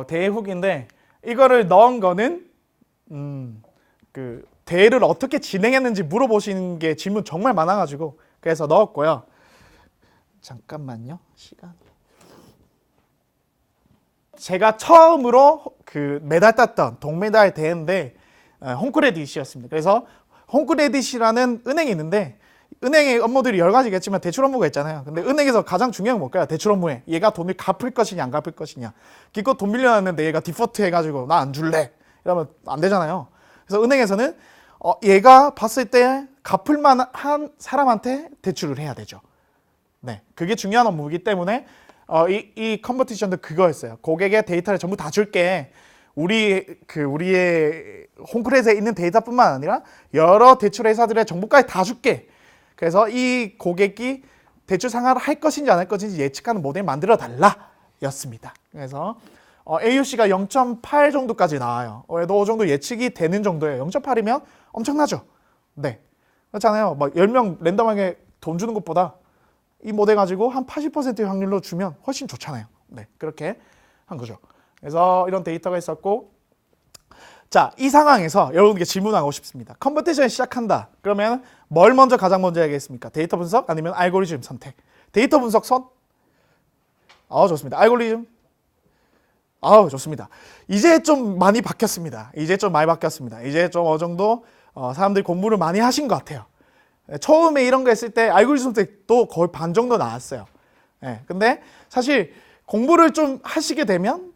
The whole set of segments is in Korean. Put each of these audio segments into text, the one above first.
대회 후기인데 이거를 넣은 거는 그 대회를 어떻게 진행했는지 물어보시는 게 질문 정말 많아가지고 그래서 넣었고요. 잠깐만요. 시간. 제가 처음으로 그 메달 땄던 동메달 대회인데 홈크레딧이었습니다. 그래서 홈크레딧이라는 은행이 있는데 은행의 업무들이 여러 가지겠지만 대출 업무가 있잖아요. 근데 은행에서 가장 중요한 게 뭘까요? 대출 업무에 얘가 돈을 갚을 것이냐 안 갚을 것이냐. 기껏 돈 빌려놨는데 얘가 디퍼트 해가지고 나 안 줄래 이러면 안 되잖아요. 그래서 은행에서는 얘가 봤을 때 갚을 만한 사람한테 대출을 해야 되죠. 네, 그게 중요한 업무이기 때문에 이 컴퍼티션도 그거였어요. 고객의 데이터를 전부 다 줄게. 우리의 홈크레딧에 있는 데이터뿐만 아니라 여러 대출 회사들의 정보까지 다 줄게. 그래서 이 고객이 대출 상환을 할 것인지 안 할 것인지 예측하는 모델을 만들어 달라였습니다. 그래서 AUC가 0.8 정도까지 나와요. 이 정도 예측이 되는 정도예요. 0.8이면 엄청나죠. 네, 그렇잖아요. 막 10명 랜덤하게 돈 주는 것보다 이 모델 가지고 한 80%의 확률로 주면 훨씬 좋잖아요. 네, 그렇게 한 거죠. 그래서 이런 데이터가 있었고, 자, 이 상황에서 여러분께 질문하고 싶습니다. 컴퓨테이션을 시작한다. 그러면 뭘 가장 먼저 해야겠습니까? 데이터 분석 아니면 알고리즘 선택? 데이터 분석 선? 좋습니다. 알고리즘? 좋습니다. 이제 좀 많이 바뀌었습니다. 이제 좀 어느 정도 사람들이 공부를 많이 하신 것 같아요. 처음에 이런 거 했을 때 알고리즘 선택도 거의 반 정도 나왔어요. 근데 사실 공부를 좀 하시게 되면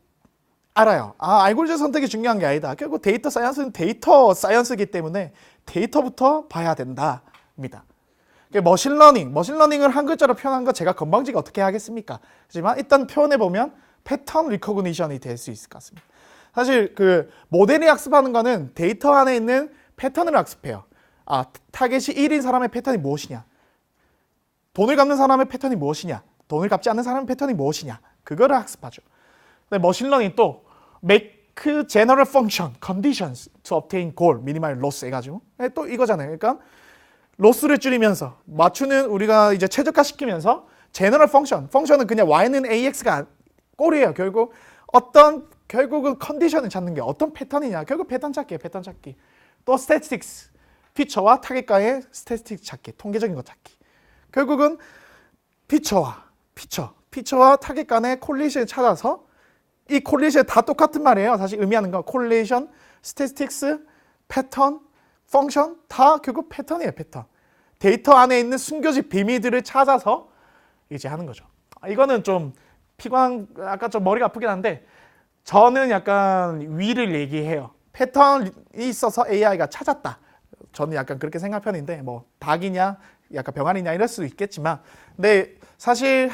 알아요. 알고리즘 선택이 중요한 게 아니다. 결국 데이터 사이언스는 데이터 사이언스이기 때문에 데이터부터 봐야 된다입니다. 머신러닝을 한 글자로 표현한 거 제가 건방지게 어떻게 하겠습니까? 하지만 일단 표현해보면 패턴 리코그니션이 될 수 있을 것 같습니다. 사실 그 모델이 학습하는 거는 데이터 안에 있는 패턴을 학습해요. 타겟이 1인 사람의 패턴이 무엇이냐, 돈을 갚는 사람의 패턴이 무엇이냐, 돈을 갚지 않는 사람의 패턴이 무엇이냐, 그거를 학습하죠. 근데 머신러닝 또 make general function conditions to obtain goal, minimal loss 해가지고 또 이거잖아요. 그러니까 로스를 줄이면서 맞추는 우리가 이제 최적화시키면서 general function은 그냥 y는 ax가 꼴이에요. 결국은 컨디션을 찾는 게 어떤 패턴이냐, 결국 패턴 찾기예요. 패턴 찾기. 또 statistics, 피처와 타겟과의 스태티스틱 찾기, 통계적인 거 찾기. 결국은 피처와 타겟 간의 콜리션을 찾아서 이 콜리션 다 똑같은 말이에요. 사실 의미하는 건 콜리션, 스태티스틱스, 패턴, 펑션 다 결국 패턴이에요. 패턴. 데이터 안에 있는 숨겨진 비밀들을 찾아서 이제 하는 거죠. 이거는 좀 아까 좀 머리가 아프긴 한데 저는 약간 위를 얘기해요. 패턴이 있어서 AI가 찾았다. 저는 약간 그렇게 생각 편인데 뭐 닭이냐 약간 병아리냐 이럴 수도 있겠지만, 근데 사실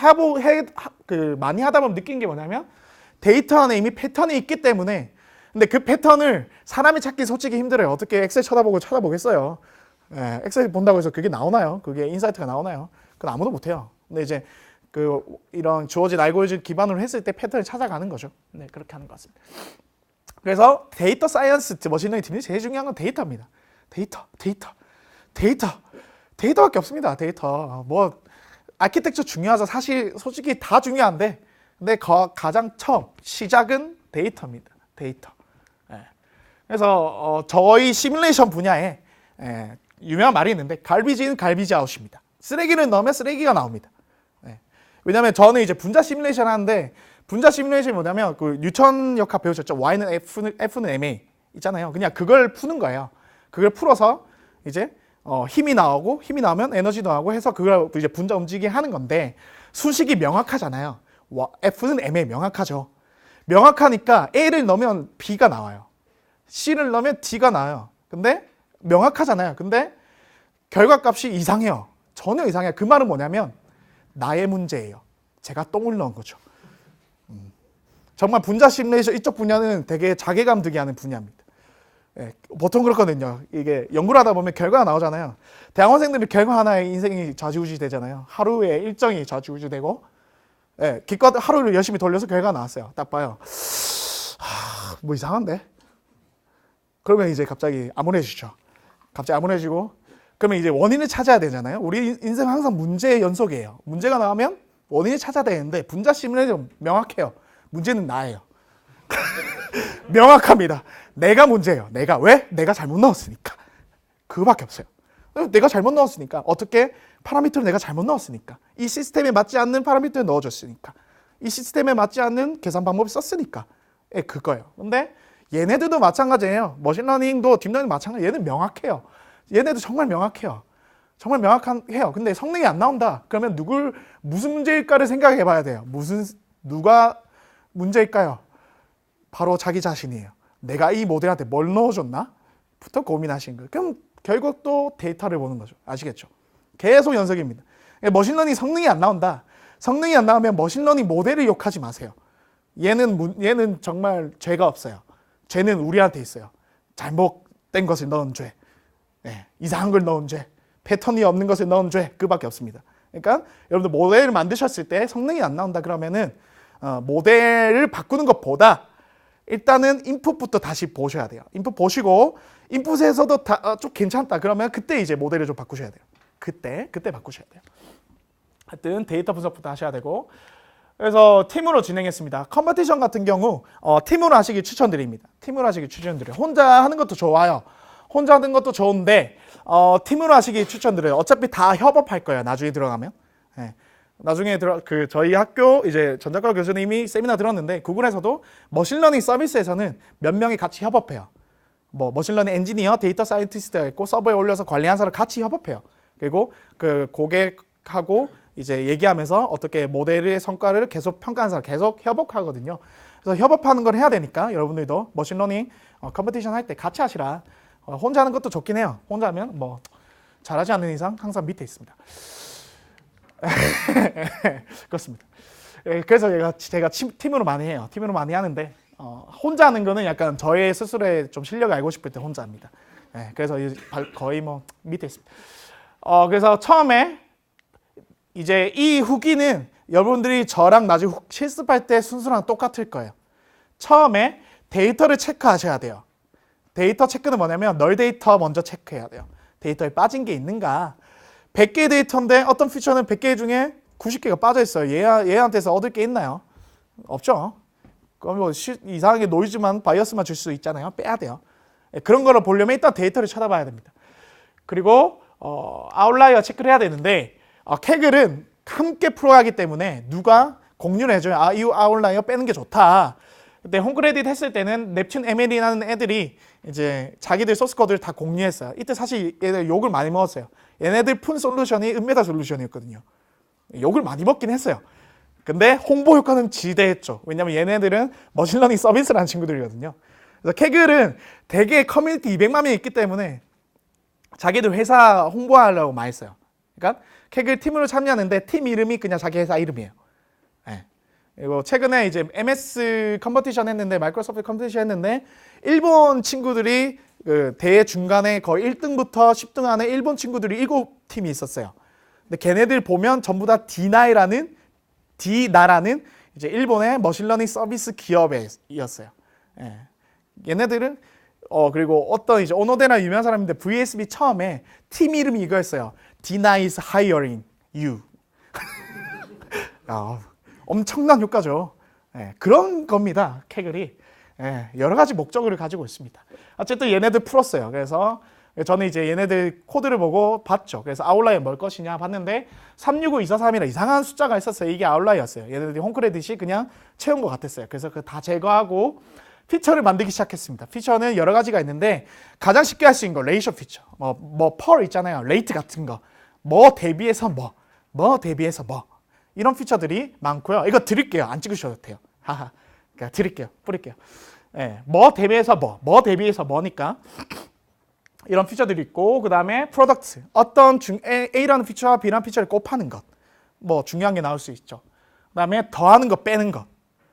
많이 하다 보면 느낀 게 뭐냐면 데이터 안에 이미 패턴이 있기 때문에, 근데 그 패턴을 사람이 찾기 솔직히 힘들어요. 어떻게 엑셀 찾아보겠어요. 엑셀 본다고 해서 그게 나오나요? 그게 인사이트가 나오나요? 그건 아무도 못해요. 근데 이제 이런 주어진 알고리즘 기반으로 했을 때 패턴을 찾아가는 거죠. 네, 그렇게 하는 것 같습니다. 그래서 데이터 사이언스 머신러닝 팀이 제일 중요한 건 데이터입니다. 데이터밖에 없습니다. 데이터. 뭐 아키텍처 중요하죠. 사실 솔직히 다 중요한데, 근데 가장 처음 시작은 데이터입니다. 데이터. 그래서 저희 시뮬레이션 분야에 유명한 말이 있는데 갈비지는 갈비지 아웃입니다. 쓰레기를 넣으면 쓰레기가 나옵니다. 왜냐하면 저는 이제 분자 시뮬레이션 하는데, 분자 시뮬레이션이 뭐냐면 그 뉴턴 역학 배우셨죠? Y는 F는 MA 있잖아요. 그냥 그걸 푸는 거예요. 그걸 풀어서 이제 힘이 나오면 에너지도 나오고 해서 그걸 이제 분자 움직이게 하는 건데, 수식이 명확하잖아요. F는 MA 명확하죠. 명확하니까 A를 넣으면 B가 나와요. C를 넣으면 D가 나와요. 근데 명확하잖아요. 근데 결과값이 이상해요. 전혀 이상해요. 그 말은 뭐냐면 나의 문제예요. 제가 똥을 넣은 거죠. 정말 분자 시뮬레이션 이쪽 분야는 되게 자괴감 들게 하는 분야입니다. 보통 그렇거든요. 이게 연구를 하다 보면 결과가 나오잖아요. 대학원생들이 결과 하나에 인생이 좌지우지 되잖아요. 하루에 일정이 좌지우지 되고, 기껏 하루를 열심히 돌려서 결과가 나왔어요. 딱 봐요. 뭐 이상한데? 그러면 이제 갑자기 암울해지죠. 그러면 이제 원인을 찾아야 되잖아요. 우리 인생은 항상 문제의 연속이에요. 문제가 나오면 원인을 찾아야 되는데 분자 시뮬레이션 명확해요. 문제는 나예요. 명확합니다. 내가 문제예요. 내가 왜? 내가 잘못 넣었으니까. 그거밖에 없어요. 내가 잘못 넣었으니까. 어떻게? 파라미터를 내가 잘못 넣었으니까. 이 시스템에 맞지 않는 파라미터를 넣어줬으니까. 이 시스템에 맞지 않는 계산 방법을 썼으니까. 예, 그거예요. 근데 얘네들도 마찬가지예요. 머신러닝도 딥러닝도 마찬가지. 얘는 명확해요. 얘네도 정말 명확해요. 정말 명확해요. 근데 성능이 안 나온다. 그러면 무슨 문제일까를 생각해 봐야 돼요. 누가 문제일까요? 바로 자기 자신이에요. 내가 이 모델한테 뭘 넣어줬나? 부터 고민하신 거예요. 그럼 결국 또 데이터를 보는 거죠. 아시겠죠? 계속 연속입니다. 머신러닝 성능이 안 나온다. 성능이 안 나오면 머신러닝 모델을 욕하지 마세요. 얘는 정말 죄가 없어요. 죄는 우리한테 있어요. 잘못된 것을 넣은 죄. 이상한 걸 넣은 죄. 패턴이 없는 것을 넣은 죄. 그밖에 없습니다. 그러니까 여러분들 모델을 만드셨을 때 성능이 안 나온다 그러면은 모델을 바꾸는 것보다 일단은 인풋부터 다시 보셔야 돼요. 인풋 보시고 인풋에서도 좀 괜찮다 그러면 그때 이제 모델을 좀 바꾸셔야 돼요. 그때 바꾸셔야 돼요. 하여튼 데이터 분석부터 하셔야 되고, 그래서 팀으로 진행했습니다. 컴퍼티션 같은 경우 팀으로 하시기 추천드립니다. 팀으로 하시기 추천드려요. 혼자 하는 것도 좋아요. 혼자 하는 것도 좋은데 팀으로 하시기 추천드려요. 어차피 다 협업할 거예요. 나중에 들어가면. 나중에 저희 학교 이제 전작가 교수님이 세미나 들었는데 구글에서도 머신러닝 서비스에서는 몇 명이 같이 협업해요. 뭐 머신러닝 엔지니어, 데이터 사이언티스트가 있고 서버에 올려서 관리하는 사람 같이 협업해요. 그리고 그 고객하고 이제 얘기하면서 어떻게 모델의 성과를 계속 평가하는 사람 계속 협업하거든요. 그래서 협업하는 걸 해야 되니까 여러분들도 머신러닝 컴피티션 할 때 같이 하시라. 혼자 하는 것도 좋긴 해요. 혼자 하면 뭐 잘하지 않는 이상 항상 밑에 있습니다. 그렇습니다. 그래서 제가 팀으로 많이 해요. 팀으로 많이 하는데 혼자 하는 거는 약간 저의 스스로의 좀 실력을 알고 싶을 때 혼자 합니다. 그래서 거의 뭐 밑에 있습니다. 그래서 처음에 이제 이 후기는 여러분들이 저랑 나중에 실습할 때 순서랑 똑같을 거예요. 처음에 데이터를 체크하셔야 돼요. 데이터 체크는 뭐냐면 널 데이터 먼저 체크해야 돼요. 데이터에 빠진 게 있는가. 100개 데이터인데 어떤 피처는 100개 중에 90개가 빠져 있어요. 얘한테서 얻을 게 있나요? 없죠. 그럼 뭐 이상하게 노이즈만 바이어스만 줄 수 있잖아요. 빼야 돼요. 그런 거를 보려면 일단 데이터를 찾아봐야 됩니다. 그리고 아웃라이어 체크를 해야 되는데 캐글은 함께 풀어가기 때문에 누가 공유를 해줘요. 이 아웃라이어 빼는 게 좋다. 근데 홈크레딧 했을 때는 넵튠 ML이라는 애들이 이제 자기들 소스 코드를 다 공유했어요. 이때 사실 얘들 욕을 많이 먹었어요. 얘네들 푼 솔루션이 은메달 솔루션이었거든요. 욕을 많이 먹긴 했어요. 근데 홍보 효과는 지대했죠. 왜냐면 얘네들은 머신러닝 서비스를 하는 친구들이거든요. 그래서 캐글은 대개 커뮤니티 200만 명이 있기 때문에 자기들 회사 홍보하려고 많이 써요. 그러니까 캐글 팀으로 참여하는데 팀 이름이 그냥 자기 회사 이름이에요. 그리고 최근에 이제 MS 컴퍼티션 했는데 마이크로소프트 컴퍼티션 했는데 일본 친구들이 그 대회 중간에 거의 1등부터 10등 안에 일본 친구들이 7팀이 있었어요. 근데 걔네들 보면 전부 다 디나라는 이제 일본의 머신러닝 서비스 기업이었어요. 얘네들은 그리고 어떤 이제 오노데나 유명한 사람인데 VSB 처음에 팀 이름이 이거였어요. Deny is hiring you. 엄청난 효과죠. 그런 겁니다. 캐글이. 여러 가지 목적을 가지고 있습니다. 어쨌든 얘네들 풀었어요. 그래서 저는 이제 얘네들 코드를 보고 봤죠. 그래서 아웃라이어 뭘 것이냐 봤는데 365243이라 이상한 숫자가 있었어요. 이게 아웃라이어였어요. 얘네들이 홈크레딧이 그냥 채운 것 같았어요. 그래서 그거 다 제거하고 피처를 만들기 시작했습니다. 피처는 여러 가지가 있는데 가장 쉽게 할 수 있는 거 레이쇼 피처. 펄 있잖아요. 레이트 같은 거. 뭐 대비해서 뭐 대비해서 뭐. 이런 피처들이 많고요. 이거 드릴게요. 안 찍으셔도 돼요. 하하. 그러니까 드릴게요. 뿌릴게요. 뭐 대비해서 뭐 대비해서 뭐니까 이런 피처들이 있고 그 다음에 프로덕트. 어떤 A라는 피처와 B라는 피처를 곱하는 것. 뭐 중요한 게 나올 수 있죠. 그 다음에 더하는 거 빼는 것.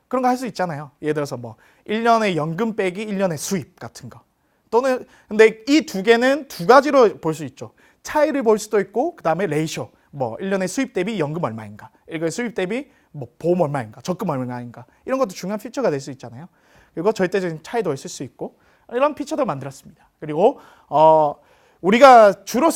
그런 거 할 수 있잖아요. 예를 들어서 뭐 1년에 연금 빼기 1년에 수입 같은 거. 또는 근데 이 두 개는 두 가지로 볼 수 있죠. 차이를 볼 수도 있고 그 다음에 레이쇼. 뭐 1년에 수입 대비 연금 얼마인가, 1년에 수입 대비 뭐 보험 얼마인가, 적금 얼마인가 이런 것도 중요한 피처가 될 수 있잖아요. 그리고 절대적인 차이도 있을 수 있고 이런 피처도 만들었습니다. 그리고 제가 주로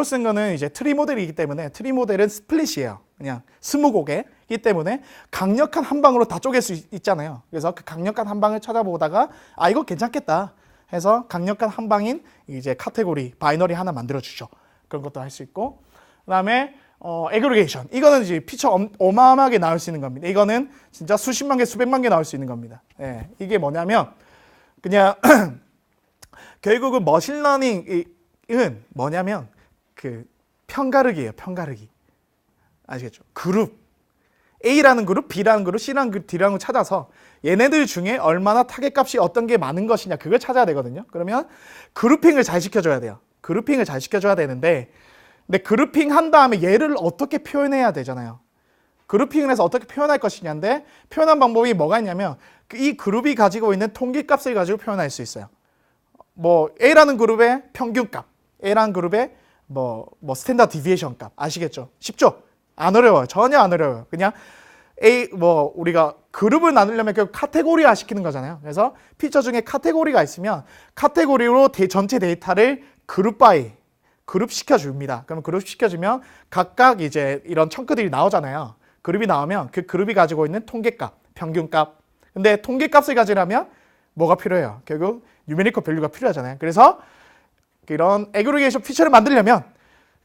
쓰는 거는 이제 트리 모델이기 때문에 트리 모델은 스플릿이에요. 그냥 스무고개이기 때문에 강력한 한 방으로 다 쪼갤 수 있잖아요. 그래서 그 강력한 한 방을 찾아보다가 아 이거 괜찮겠다 해서 강력한 한 방인 이제 카테고리 바이너리 하나 만들어 주죠. 그런 것도 할 수 있고, 그다음에 에그리게이션, 이거는 이제 피처 어마어마하게 나올 수 있는 겁니다. 이거는 진짜 수십만 개, 수백만 개 나올 수 있는 겁니다. 예, 이게 뭐냐면 그냥 결국은 머신러닝은 뭐냐면 그 편가르기예요. 편가르기. 아시겠죠? 그룹 A라는 그룹, B라는 그룹, C라는 그룹, D라는 그룹 찾아서 얘네들 중에 얼마나 타겟값이 어떤 게 많은 것이냐 그걸 찾아야 되거든요. 그러면 그룹핑을 잘 시켜줘야 돼요. 그룹핑을 잘 시켜줘야 되는데, 근데 그룹핑 한 다음에 얘를 어떻게 표현해야 되잖아요. 그룹핑을 해서 어떻게 표현할 것이냐인데, 표현한 방법이 뭐가 있냐면 이 그룹이 가지고 있는 통계값을 가지고 표현할 수 있어요. 뭐 A라는 그룹의 평균값, A라는 그룹의 뭐 스탠다드 디비에이션 값, 아시겠죠? 쉽죠? 안 어려워요. 전혀 안 어려워요. 그냥 우리가 그룹을 나누려면 결국 카테고리화 시키는 거잖아요. 그래서 피처 중에 카테고리가 있으면 카테고리로 전체 데이터를 그룹 바이, 그룹 시켜줍니다. 그러면 그룹 시켜주면 각각 이제 이런 청크들이 나오잖아요. 그룹이 나오면 그 그룹이 가지고 있는 통계값, 평균값. 근데 통계값을 가지려면 뭐가 필요해요? 결국 뉴메리컬 밸류가 필요하잖아요. 그래서 이런 에그리게이션 피처를 만들려면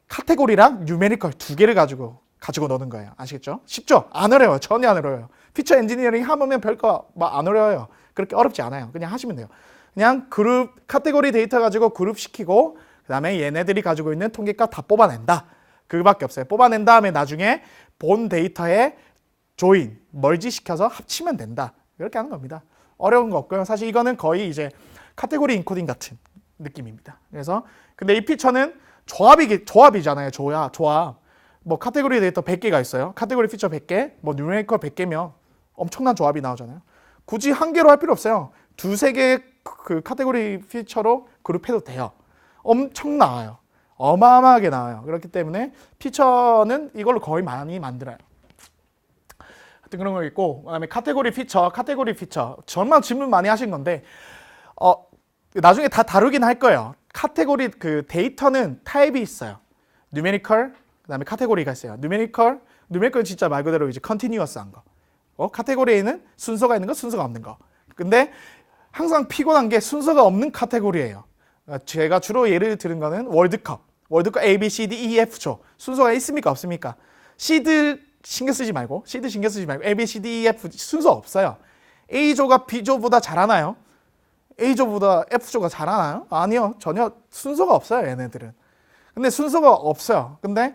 카테고리랑 뉴메리컬 두 개를 가지고 노는 거예요. 아시겠죠? 쉽죠? 안 어려워요. 전혀 안 어려워요. 피처 엔지니어링 하면 별거 안 어려워요. 그렇게 어렵지 않아요. 그냥 하시면 돼요. 그냥 그룹 카테고리 데이터 가지고 그룹 시키고, 그 다음에 얘네들이 가지고 있는 통계값 다 뽑아낸다. 그거밖에 없어요. 뽑아낸 다음에 나중에 본 데이터에 조인, 멀지 시켜서 합치면 된다. 이렇게 하는 겁니다. 어려운 거 없고요. 사실 이거는 거의 이제 카테고리 인코딩 같은 느낌입니다. 그래서 근데 이 피처는 조합이잖아요. 조합. 뭐 카테고리 데이터 100개가 있어요. 카테고리 피처 100개, 뭐 뉴메리컬 100개면 엄청난 조합이 나오잖아요. 굳이 한 개로 할 필요 없어요. 두세 개의 그 카테고리 피처로 그룹해도 돼요. 엄청 나와요. 어마어마하게 나와요. 그렇기 때문에 피처는 이걸로 거의 많이 만들어요. 하여튼 그런 거 있고, 그다음에 카테고리 피처. 정말 질문 많이 하신 건데 나중에 다 다루긴 할 거예요. 카테고리 그 데이터는 타입이 있어요. 뉴메리컬, 그다음에 카테고리가 있어요. 뉴메리컬은 진짜 말 그대로 이제 컨티뉴어스한 거. 카테고리에는 순서가 있는 거, 순서가 없는 거. 근데 항상 피곤한 게 순서가 없는 카테고리예요. 제가 주로 예를 들은 거는 월드컵 A, B, C, D, E, F조. 순서가 있습니까? 없습니까? 시드 신경 쓰지 말고 A, B, C, D, E, F 순서 없어요. A조가 B조보다 잘하나요? A조보다 F조가 잘하나요? 아니요. 전혀 순서가 없어요, 얘네들은. 근데 순서가 없어요. 근데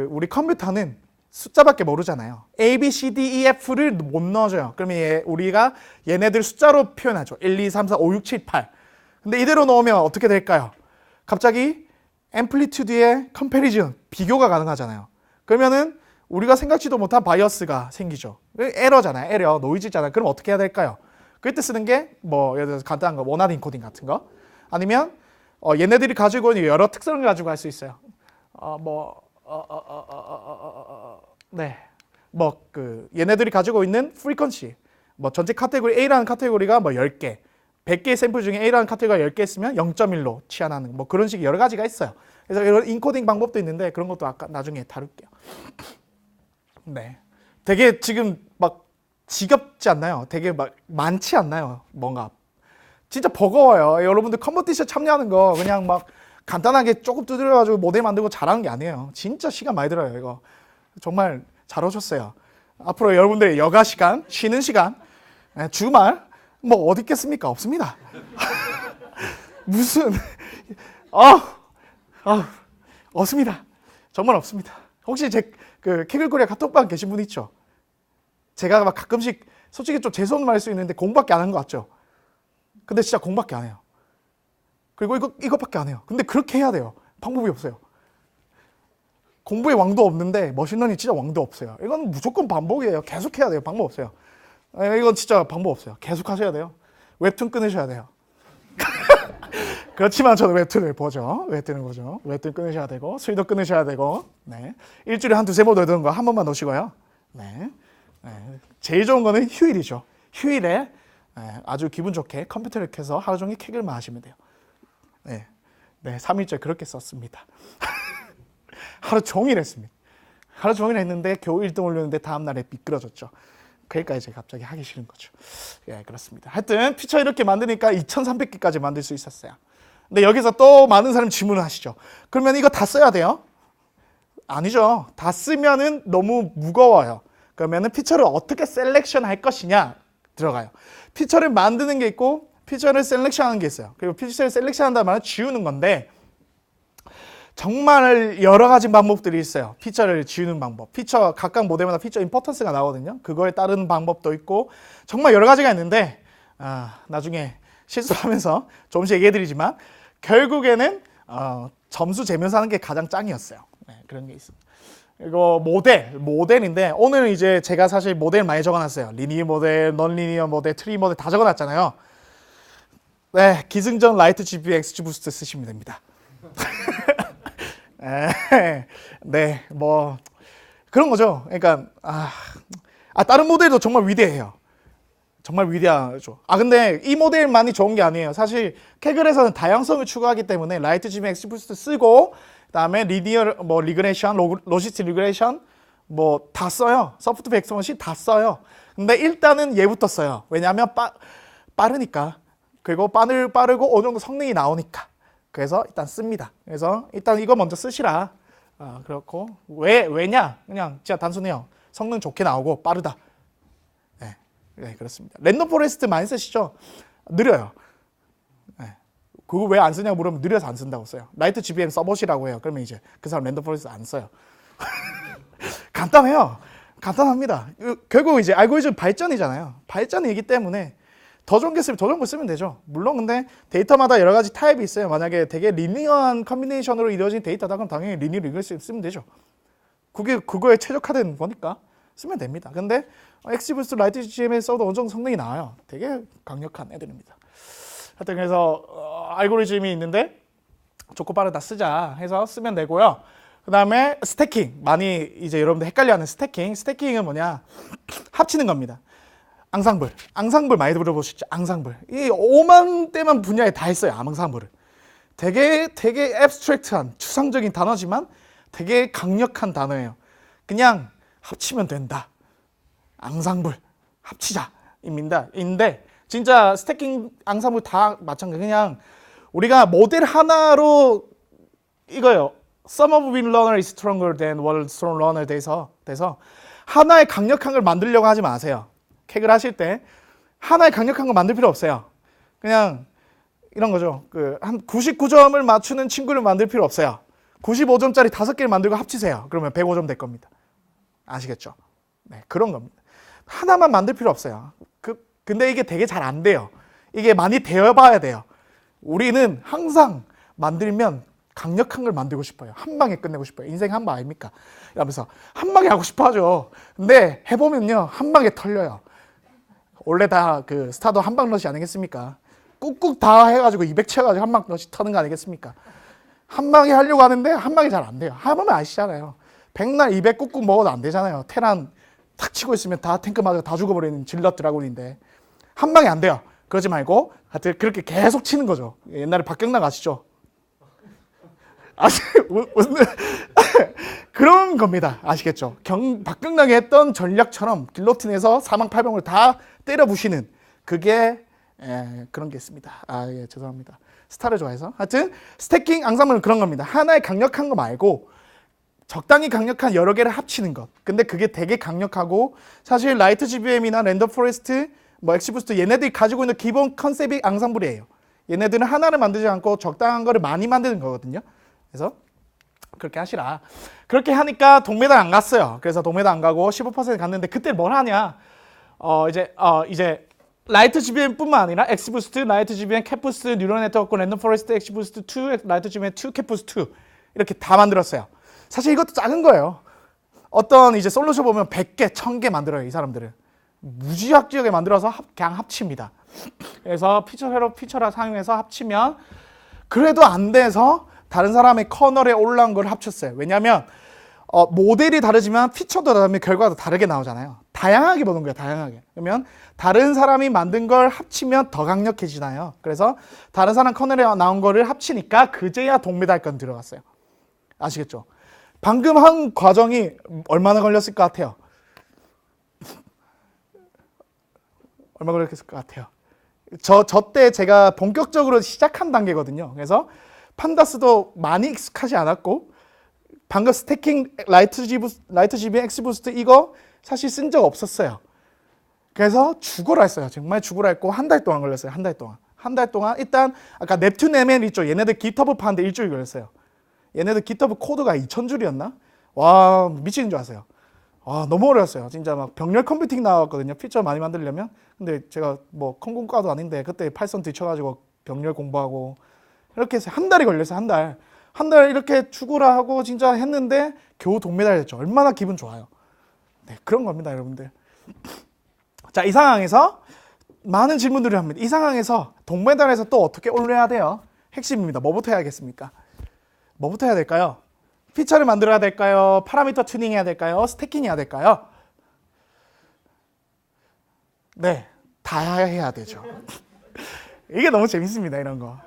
우리 컴퓨터는 숫자밖에 모르잖아요. A, B, C, D, E, F를 못 넣어줘요. 그러면 우리가 얘네들 숫자로 표현하죠. 1, 2, 3, 4, 5, 6, 7, 8. 근데 이대로 넣으면 어떻게 될까요? 갑자기 앰플리튜드의 컴패리즌, 비교가 가능하잖아요. 그러면은 우리가 생각지도 못한 바이어스가 생기죠. 에러잖아요. 에러, 노이즈잖아요. 그럼 어떻게 해야 될까요? 그때 쓰는 게 예를 들어서 간단한 거, 원하드 인코딩 같은 거. 아니면 얘네들이 가지고 있는 여러 특성을 가지고 할 수 있어요. 얘네들이 가지고 있는 프리퀀시, 전체 카테고리 A라는 카테고리가 10개, 100개의 샘플 중에 A라는 카테고리가 10개 있으면 0.1로 치환하는 그런 식의 여러 가지가 있어요. 그래서 이런 인코딩 방법도 있는데 그런 것도 아까 나중에 다룰게요. 네, 되게 지금 지겹지 않나요? 되게 많지 않나요? 뭔가 진짜 버거워요. 여러분들 컴퍼티션 참여하는 거 그냥 간단하게 조금 두드려가지고 모델 만들고 잘하는 게 아니에요. 진짜 시간 많이 들어요. 이거 정말 잘 오셨어요. 앞으로 여러분들 여가 시간, 쉬는 시간, 주말 어디 있겠습니까? 없습니다. 무슨 없습니다. 정말 없습니다. 혹시 제 케글코리아 카톡방 계신 분 있죠? 제가 가끔씩 솔직히 좀 죄송한 말 할 수 있는데 공부밖에 안 한 것 같죠? 근데 진짜 공부밖에 안 해요. 그리고 이것밖에 안 해요. 근데 그렇게 해야 돼요. 방법이 없어요. 공부의 왕도 없는데 머신러닝 진짜 왕도 없어요. 이건 무조건 반복이에요. 계속 해야 돼요. 방법 없어요. 이건 진짜 방법 없어요. 계속 하셔야 돼요. 웹툰 끊으셔야 돼요. 그렇지만 저는 웹툰을 보죠. 웹툰을 보죠. 웹툰 끊으셔야 되고 수위도 끊으셔야 되고, 네. 일주일에 한 두세 번 넣는 거 한 번만 넣으시고요. 네. 제일 좋은 거는 휴일이죠. 휴일에 아주 기분 좋게 컴퓨터를 켜서 하루 종일 캑을만 하시면 돼요. 네, 3일째 그렇게 썼습니다. 하루 종일 했습니다. 하루 종일 했는데 겨우 1등 올렸는데 다음날에 미끄러졌죠. 그러니까 이제 갑자기 하기 싫은 거죠. 예, 그렇습니다. 하여튼 피처 이렇게 만드니까 2,300개까지 만들 수 있었어요. 근데 여기서 또 많은 사람이 질문을 하시죠. 그러면 이거 다 써야 돼요? 아니죠. 다 쓰면은 너무 무거워요. 그러면은 피처를 어떻게 셀렉션 할 것이냐 들어가요. 피처를 만드는 게 있고 피처를 셀렉션하는 게 있어요. 그리고 피처를 셀렉션한다는 말은 지우는 건데 정말 여러 가지 방법들이 있어요. 피처를 지우는 방법. 피처 각각 모델마다 피처 임포턴스가 나오거든요. 그거에 따르는 방법도 있고 정말 여러 가지가 있는데 나중에 실수하면서 조금씩 얘기해드리지만 결국에는 점수 재면서 하는 게 가장 짱이었어요. 네, 그런 게 있습니다. 이거 모델인데 오늘은 이제 제가 사실 모델 많이 적어놨어요. 리니어 모델, 넌리니어 모델, 트리 모델 다 적어놨잖아요. 네, 기승전 라이트 GPU XG 부스트 쓰시면 됩니다. 네, 뭐 그런 거죠. 그러니까 다른 모델도 정말 위대해요. 정말 위대하죠. 근데 이 모델만이 좋은 게 아니에요. 사실 캐글에서는 다양성을 추구하기 때문에 라이트 GPU XG 부스트 쓰고 그다음에 리니어 뭐 리그레이션, 로지스틱 리그레이션 뭐 다 써요. 소프트 백스머신 다 써요. 근데 일단은 얘부터 써요. 왜냐하면 빠르니까. 그리고 빠르고 어느 정도 성능이 나오니까. 그래서 일단 씁니다. 그래서 일단 이거 먼저 쓰시라. 그렇고 왜냐? 그냥 진짜 단순해요. 성능 좋게 나오고 빠르다. 네, 그렇습니다. 랜덤 포레스트 많이 쓰시죠? 느려요. 네. 그거 왜 안 쓰냐고 물으면 느려서 안 쓴다고 써요. 라이트 GPM 써보시라고 해요. 그러면 이제 그 사람 랜덤 포레스트 안 써요. 간단해요. 간단합니다. 결국 이제 알고리즘 발전이잖아요. 발전이기 때문에 더 좋은 게 쓰면 더 좋은 거 쓰면 되죠. 물론 근데 데이터마다 여러 가지 타입이 있어요. 만약에 되게 리니어한 컨비네이션으로 이루어진 데이터다 그럼 당연히 리니어 리그레이션 쓰면 되죠. 그거에 최적화된 거니까 쓰면 됩니다. 근데 엑스부스트 라이트 GPM에 써도 어느 정도 성능이 나와요. 되게 강력한 애들입니다. 하여튼 그래서 알고리즘이 있는데 좋고 빠르다 쓰자 해서 쓰면 되고요. 그 다음에 스태킹 많이 이제 여러분들 헷갈려하는 스태킹은 뭐냐 합치는 겁니다. 앙상블 많이 들어보셨죠? 앙상블 이 5만 대만 분야에 다 있어요. 앙상블을 되게 앱스트랙트한 추상적인 단어지만 되게 강력한 단어예요. 그냥 합치면 된다. 앙상블 합치자입니다. 인데 진짜 스태킹 앙상블 다 마찬가지. 그냥 우리가 모델 하나로 이거요. Some of win learner is stronger than one strong runner 돼서 하나의 강력한 걸 만들려고 하지 마세요. 캑을 하실 때 하나의 강력한 거 만들 필요 없어요. 그냥 이런 거죠. 한 99점을 맞추는 친구를 만들 필요 없어요. 95점짜리 5개를 만들고 합치세요. 그러면 105점 될 겁니다. 아시겠죠? 네, 그런 겁니다. 하나만 만들 필요 없어요. 근데 이게 되게 잘 안 돼요. 이게 많이 되어봐야 돼요. 우리는 항상 만들면 강력한 걸 만들고 싶어요. 한 방에 끝내고 싶어요. 인생 한 방 아닙니까? 이러면서 한 방에 하고 싶어 하죠. 근데 해보면요. 한 방에 털려요. 원래 다 스타도 한 방 러시 아니겠습니까? 꾹꾹 다 해가지고 200 채워가지고 한 방 러시 터는 거 아니겠습니까? 한 방에 하려고 하는데 한 방에 잘 안 돼요. 하면 아시잖아요. 백날 200 꾹꾹 먹어도 안 되잖아요. 테란 탁 치고 있으면 다 탱크 맞아 다 죽어버리는 질럿 드라군인데 한 방에 안 돼요. 그러지 말고 하여튼 그렇게 계속 치는 거죠. 옛날에 박경락 아시죠? 그런 겁니다. 아시겠죠? 박경락이 했던 전략처럼 길로틴에서 사망팔병을 다 때려 부시는 그게 그런 게 있습니다. 죄송합니다. 스타를 좋아해서. 하여튼 스태킹 앙상블은 그런 겁니다. 하나의 강력한 거 말고 적당히 강력한 여러 개를 합치는 것. 근데 그게 되게 강력하고 사실 라이트 GPM이나 랜덤 포레스트, 엑시부스트 얘네들이 가지고 있는 기본 컨셉이 앙상블이에요. 얘네들은 하나를 만들지 않고 적당한 거를 많이 만드는 거거든요. 그래서 그렇게 하시라. 그렇게 하니까 동메달 안 갔어요. 그래서 동메달 안 가고 15% 갔는데 그때 뭘 하냐? 이제 라이트 GPM뿐만 아니라 엑스부스트, 라이트 GPM, 캡부스트, 뉴럴 네트워크, 랜덤 포레스트, 엑스부스트 2, 라이트 GPM 2, 캡부스트 2 이렇게 다 만들었어요. 사실 이것도 작은 거예요. 어떤 이제 솔루션 보면 100개, 1000개 만들어요. 이 사람들은. 무지막지하게 만들어서 그냥 합칩니다. 그래서 피처라 사용해서 합치면 그래도 안 돼서 다른 사람의 커널에 올라온 걸 합쳤어요. 왜냐하면 모델이 다르지만 피처도 다르면 결과도 다르게 나오잖아요. 다양하게 보는 거예요. 다양하게. 그러면 다른 사람이 만든 걸 합치면 더 강력해지나요. 그래서 다른 사람 커널에 나온 거를 합치니까 그제야 동메달권 들어갔어요. 아시겠죠? 방금 한 과정이 얼마나 걸렸을 것 같아요? 얼마 걸렸을 것 같아요? 저 때 제가 본격적으로 시작한 단계거든요. 그래서 판다스도 많이 익숙하지 않았고 방금 스태킹 라이트 GB 엑스부스트 이거 사실 쓴 적 없었어요. 그래서 죽어라 했어요. 정말 죽어라 했고 한 달 동안 걸렸어요. 한 달 동안. 한 달 동안 일단 아까 넵튠 ML 있죠. 얘네들 GitHub 파는데 일주일 걸렸어요. 얘네들 GitHub 코드가 2,000줄이었나? 와 미치는 줄 아세요. 와 너무 어려웠어요. 진짜 막 병렬 컴퓨팅 나왔거든요. 피처 많이 만들려면. 근데 제가 뭐 컴공과도 아닌데 그때 파이썬 뒤쳐가지고 병렬 공부하고 이렇게 해서 한 달이 걸렸어요. 한 달. 한 달 이렇게 죽으라 하고 진짜 했는데 겨우 동메달 됐죠. 얼마나 기분 좋아요. 네, 그런 겁니다, 여러분들. 자, 이 상황에서 많은 질문들을 합니다. 이 상황에서 동메달에서 또 어떻게 올려야 돼요? 핵심입니다. 뭐부터 해야겠습니까? 뭐부터 해야 될까요? 피처를 만들어야 될까요? 파라미터 튜닝 해야 될까요? 스태킹 해야 될까요? 네, 다 해야 되죠. 이게 너무 재밌습니다, 이런 거.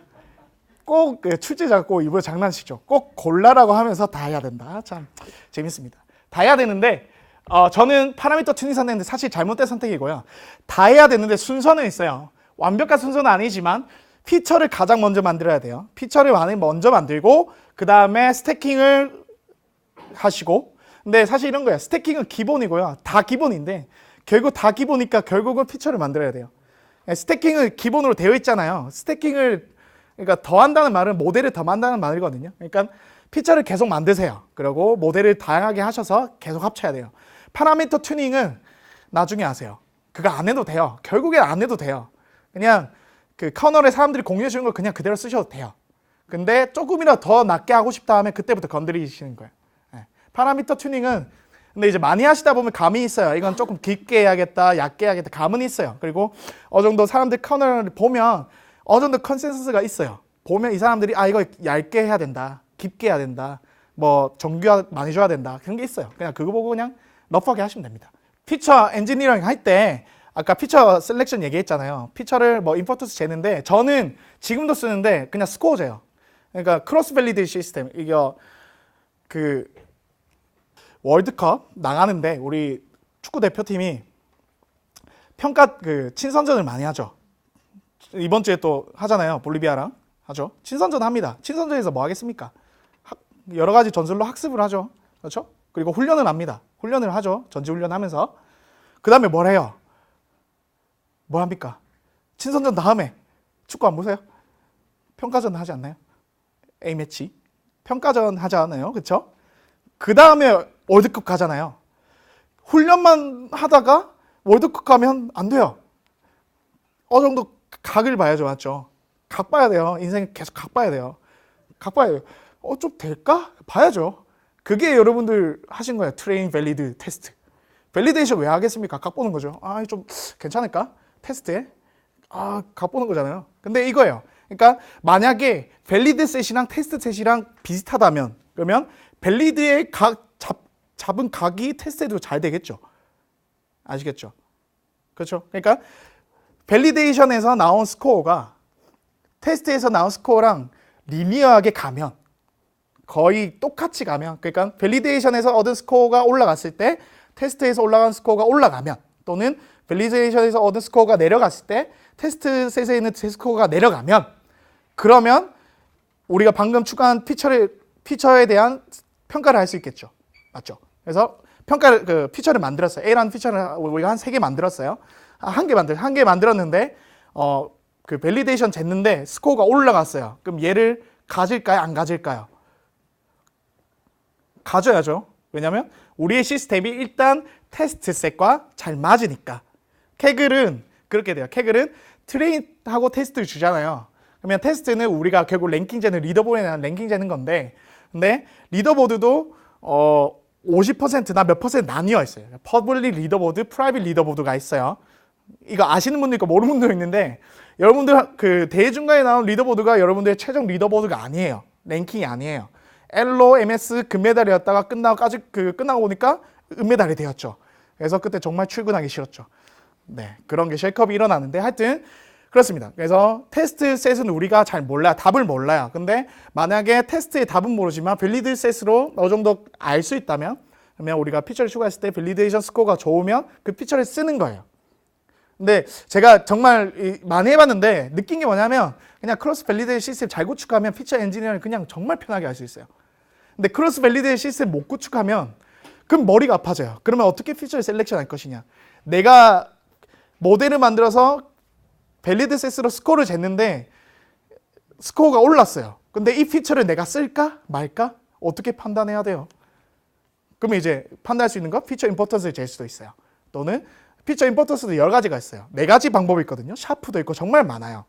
꼭 출제자가 꼭 이번에 장난치죠. 꼭 골라라고 하면서 다 해야 된다. 참 재밌습니다. 다 해야 되는데 저는 파라미터 튜닝 선택했는데 사실 잘못된 선택이고요. 다 해야 되는데 순서는 있어요. 완벽한 순서는 아니지만 피처를 가장 먼저 만들어야 돼요. 피처를 먼저 만들고 그 다음에 스태킹을 하시고 근데 사실 이런 거예요. 스태킹은 기본이고요. 다 기본인데 결국 다 기본이니까 결국은 피처를 만들어야 돼요. 스태킹은 기본으로 되어 있잖아요. 스태킹을 그러니까 더한다는 말은 모델을 더 만든다는 말이거든요. 그러니까 피처를 계속 만드세요. 그리고 모델을 다양하게 하셔서 계속 합쳐야 돼요. 파라미터 튜닝은 나중에 하세요. 그거 안 해도 돼요. 결국엔 안 해도 돼요. 그냥 그 커널에 사람들이 공유해 주는 걸 그냥 그대로 쓰셔도 돼요. 근데 조금이라도 더 낮게 하고 싶다 하면 그때부터 건드리시는 거예요. 네. 파라미터 튜닝은 근데 이제 많이 하시다 보면 감이 있어요. 이건 조금 깊게 해야겠다, 얕게 해야겠다 감은 있어요. 그리고 어느 정도 사람들 커널을 보면 어느 정도 컨센서스가 있어요. 보면 이 사람들이 이거 얇게 해야 된다, 깊게 해야 된다, 뭐 정규화 많이 줘야 된다 그런 게 있어요. 그냥 그거 보고 그냥 러프하게 하시면 됩니다. 피처 엔지니어링 할 때 아까 피처 셀렉션 얘기했잖아요. 피처를 뭐 임포트스 재는데 저는 지금도 쓰는데 그냥 스코어 재요. 그러니까 크로스 밸리드 시스템 이게 그 월드컵 나가는데 우리 축구 대표팀이 평가 그 친선전을 많이 하죠. 이번 주에 또 하잖아요. 볼리비아랑 하죠. 친선전 합니다. 친선전에서 뭐 하겠습니까? 여러 가지 전술로 학습을 하죠. 그렇죠? 그리고 훈련을 합니다. 훈련을 하죠. 전지훈련 하면서. 그 다음에 뭘 해요? 뭘 합니까? 친선전 다음에 축구 안 보세요? 평가전 하지 않나요? A매치. 평가전 하지 않아요? 그렇죠? 그 다음에 월드컵 가잖아요. 훈련만 하다가 월드컵 가면 안 돼요. 어느 정도 각을 봐야죠. 맞죠? 각 봐야 돼요. 인생 계속 각 봐야 돼요. 각 봐야 돼요. 좀 될까? 봐야죠. 그게 여러분들 하신 거예요. 트레인 밸리드 테스트. 밸리데이션 왜 하겠습니까? 각 보는 거죠. 좀 괜찮을까? 테스트에. 각 보는 거잖아요. 근데 이거예요. 그러니까 만약에 밸리드 셋이랑 테스트 셋이랑 비슷하다면 그러면 밸리드의 잡은 각이 테스트에도 잘 되겠죠. 아시겠죠? 그렇죠? 그러니까 밸리데이션에서 나온 스코어가 테스트에서 나온 스코어랑 리니어하게 가면 거의 똑같이 가면 그러니까 밸리데이션에서 얻은 스코어가 올라갔을 때 테스트에서 올라간 스코어가 올라가면 또는 밸리데이션에서 얻은 스코어가 내려갔을 때 테스트 셋에 있는 스코어가 내려가면 그러면 우리가 방금 추가한 피처에 대한 평가를 할 수 있겠죠. 맞죠? 그래서 피처를 만들었어요. A라는 피처를 우리가 한 3개 만들었어요. 한 개 만들었는데 그 밸리데이션 쟀는데 스코어가 올라갔어요. 그럼 얘를 가질까요? 안 가질까요? 가져야죠. 왜냐면 우리의 시스템이 일단 테스트 셋과 잘 맞으니까. 케글은 그렇게 돼요. 케글은 트레인하고 테스트를 주잖아요. 그러면 테스트는 우리가 결국 랭킹 재는 리더보드에 대한 랭킹 재는 건데 근데 리더보드도 50%나 몇 퍼센트 나뉘어 있어요. 퍼블릭 리더보드, 프라이빗 리더보드가 있어요. 이거 아시는 분도 있고 모르는 분도 있는데 여러분들 그 대회 중간에 나온 리더보드가 여러분들의 최종 리더보드가 아니에요. 랭킹이 아니에요. 엘로 MS 금메달이었다가 끝나고 보니까 은메달이 되었죠. 그래서 그때 정말 출근하기 싫었죠. 네, 그런 게 쉐이크업이 일어나는데 하여튼 그렇습니다. 그래서 테스트 셋은 우리가 잘 몰라요. 답을 몰라요. 근데 만약에 테스트의 답은 모르지만 밸리드 셋으로 어느 정도 알 수 있다면, 그러면 우리가 피처를 추가했을 때 밸리데이션 스코어가 좋으면 그 피처를 쓰는 거예요. 근데 제가 정말 많이 해봤는데 느낀 게 뭐냐면 그냥 크로스 밸리데이션 시스템 잘 구축하면 피처 엔지니어를 그냥 정말 편하게 할 수 있어요. 근데 크로스 밸리데이션 시스템 못 구축하면 그럼 머리가 아파져요. 그러면 어떻게 피처를 셀렉션 할 것이냐. 내가 모델을 만들어서 밸리드 셋으로 스코어를 쟀는데 스코어가 올랐어요. 근데 이 피처를 내가 쓸까 말까? 어떻게 판단해야 돼요? 그러면 이제 판단할 수 있는 거 피처 임포턴스를 잴 수도 있어요. 또는 피처 임포턴스도 여러 가지가 있어요. 4가지 방법이 있거든요. 샤프도 있고 정말 많아요.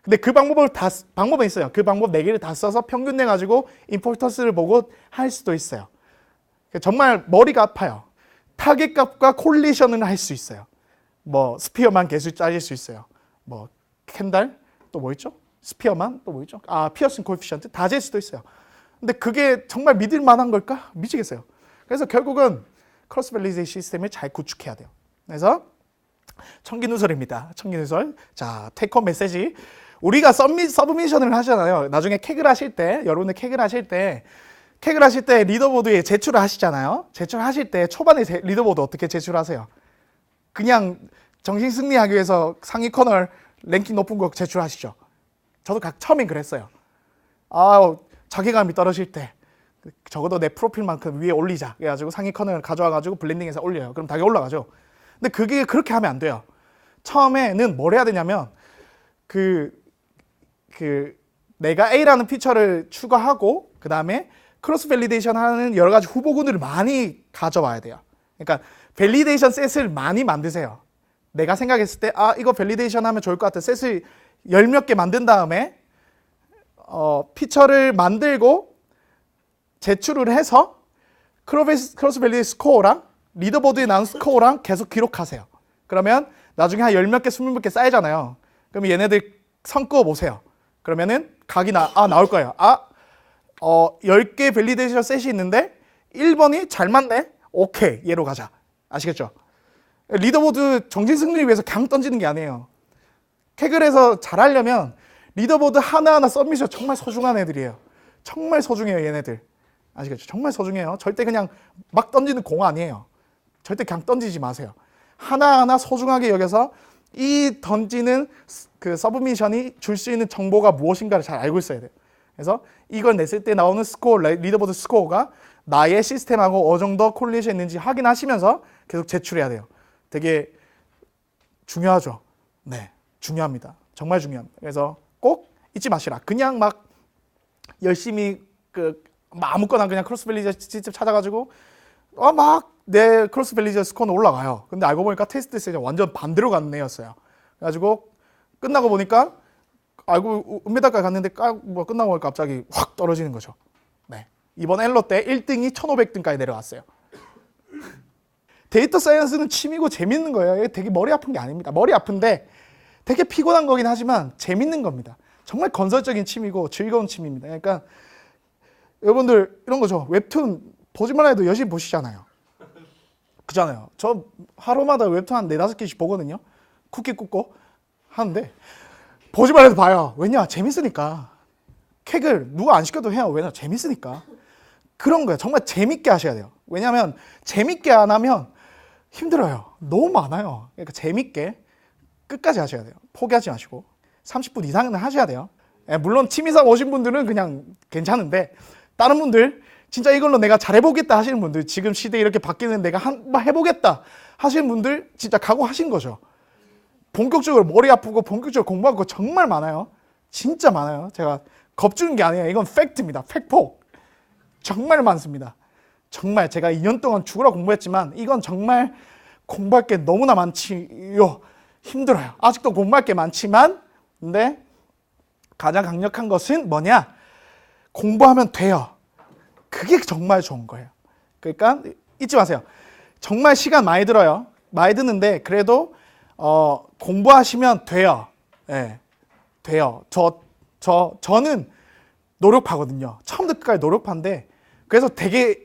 근데 그 방법은 있어요. 그 방법 4개를 다 써서 평균 내가지고 임포턴스를 보고 할 수도 있어요. 정말 머리가 아파요. 타겟값과 콜리션을 할 수 있어요. 뭐 스피어만 개수 짜질 수 있어요. 뭐 캔달 또 뭐 있죠? 스피어만 또 뭐 있죠? 피어싱 코에피션트 다 잴 수도 있어요. 근데 그게 정말 믿을 만한 걸까? 미치겠어요. 그래서 결국은 크로스 밸리데이션 시스템을 잘 구축해야 돼요. 그래서 청기누설입니다. 청기누설. 자, 테이크홈 메시지. 우리가 서브미션을 하잖아요. 나중에 캑을 하실 때, 여러분들 캑을 하실 때 리더보드에 제출을 하시잖아요. 제출하실 때 초반에 리더보드 어떻게 제출하세요? 그냥 정신 승리하기 위해서 상위 커널 랭킹 높은 거 제출하시죠. 저도 처음엔 그랬어요. 자기감이 떨어질 때 적어도 내 프로필만큼 위에 올리자. 그래가지고 상위 커널 가져와가지고 블렌딩해서 올려요. 그럼 당연히 올라가죠. 근데 그게 그렇게 하면 안 돼요. 처음에는 뭘 해야 되냐면 내가 A라는 피처를 추가하고 그 다음에 크로스 밸리데이션 하는 여러 가지 후보군들을 많이 가져와야 돼요. 그러니까 밸리데이션 셋을 많이 만드세요. 내가 생각했을 때 이거 밸리데이션 하면 좋을 것 같아. 셋을 10몇 개 만든 다음에 피처를 만들고 제출을 해서 크로스 밸리데이션 스코어랑 리더보드에 나온 스코어랑 계속 기록하세요. 그러면 나중에 한 10몇 개, 20몇 개 쌓이잖아요. 그럼 얘네들 선 그어 보세요. 그러면은 각이 나올 거예요. 10개 밸리데이션 셋이 있는데 1번이 잘 맞네? 오케이, 얘로 가자. 아시겠죠? 리더보드 정신승리를 위해서 그냥 던지는 게 아니에요. 캑을 해서 잘하려면 리더보드 하나하나 서밋이 정말 소중한 애들이에요. 정말 소중해요, 얘네들. 아시겠죠? 정말 소중해요. 절대 그냥 막 던지는 공 아니에요. 절대 그냥 던지지 마세요. 하나하나 소중하게 여겨서 이 던지는 그 서브미션이 줄 수 있는 정보가 무엇인가를 잘 알고 있어야 돼요. 그래서 이걸 냈을 때 나오는 스코어, 리더보드 스코어가 나의 시스템하고 어느 정도 콜리션 있는지 확인하시면서 계속 제출해야 돼요. 되게 중요하죠. 네, 중요합니다. 정말 중요합니다. 그래서 꼭 잊지 마시라. 그냥 막 열심히 아무거나 그냥 크로스 밸리데이션 시스템 찾아가지고 막 내 크로스 밸리데이션 스코어는 올라가요. 근데 알고 보니까 테스트 셋이 완전 반대로 가는 애였어요. 그래가지고 끝나고 보니까 은메달까지 갔는데 끝나고 보니까 갑자기 확 떨어지는 거죠. 네. 이번 엘러 때 1등이 1500등까지 내려왔어요. 데이터 사이언스는 취미고 재밌는 거예요. 되게 머리 아픈 게 아닙니다. 머리 아픈데 되게 피곤한 거긴 하지만 재밌는 겁니다. 정말 건설적인 취미고 즐거운 취미입니다. 그러니까 여러분들 이런 거죠. 웹툰 보지만 해도 열심히 보시잖아요. 그잖아요. 저 하루마다 웹툰 한 4-5개씩 보거든요. 쿠키 굽고 하는데 보지만 해도 봐요. 왜냐? 재밌으니까. 캑을 누가 안 시켜도 해요. 왜냐? 재밌으니까. 그런 거예요. 정말 재밌게 하셔야 돼요. 왜냐하면 재밌게 안 하면 힘들어요. 너무 많아요. 그러니까 재밌게 끝까지 하셔야 돼요. 포기하지 마시고 30분 이상은 하셔야 돼요. 물론 취미상 오신 분들은 그냥 괜찮은데 다른 분들 진짜 이걸로 내가 잘해보겠다 하시는 분들, 지금 시대 이렇게 바뀌는 내가 한번 해보겠다 하시는 분들 진짜 각오하신 거죠. 본격적으로 머리 아프고 본격적으로 공부할 거 정말 많아요. 진짜 많아요. 제가 겁주는 게 아니에요. 이건 팩트입니다. 팩폭. 정말 많습니다. 정말 제가 2년 동안 죽으라 공부했지만 이건 정말 공부할 게 너무나 많지요. 힘들어요. 아직도 공부할 게 많지만 근데 가장 강력한 것은 뭐냐? 공부하면 돼요. 그게 정말 좋은 거예요. 그러니까 잊지 마세요. 정말 시간 많이 들어요. 많이 드는데 그래도 공부하시면 돼요. 네, 돼요. 저는 노력하거든요. 처음부터 끝까지 노력하는데 그래서 되게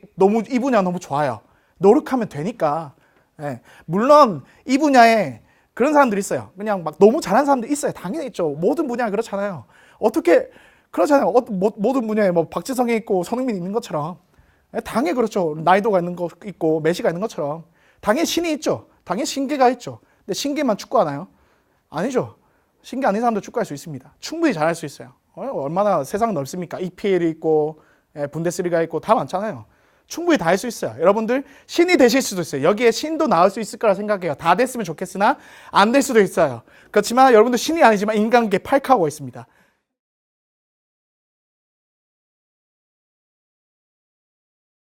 이 분야 너무 좋아요. 노력하면 되니까. 네, 물론 이 분야에 그런 사람들이 있어요. 그냥 막 너무 잘하는 사람들 있어요. 당연히 있죠. 모든 분야 그렇잖아요. 어떻게 그렇잖아요. 모든 분야에 뭐 박지성이 있고 손흥민이 있는 것처럼 당연히 그렇죠. 나이도가 있는 거 있고 메시가 있는 것처럼 당연히 신이 있죠. 당연히 신기가 있죠. 근데 신기만 축구하나요? 아니죠. 신기 아닌 사람도 축구할 수 있습니다. 충분히 잘할 수 있어요. 얼마나 세상 넓습니까? EPL이 있고 분데스리가 있고 다 많잖아요. 충분히 다 할 수 있어요. 여러분들 신이 되실 수도 있어요. 여기에 신도 나올 수 있을 거라 생각해요. 다 됐으면 좋겠으나 안 될 수도 있어요. 그렇지만 여러분들 신이 아니지만 인간계 팔카오가 있습니다.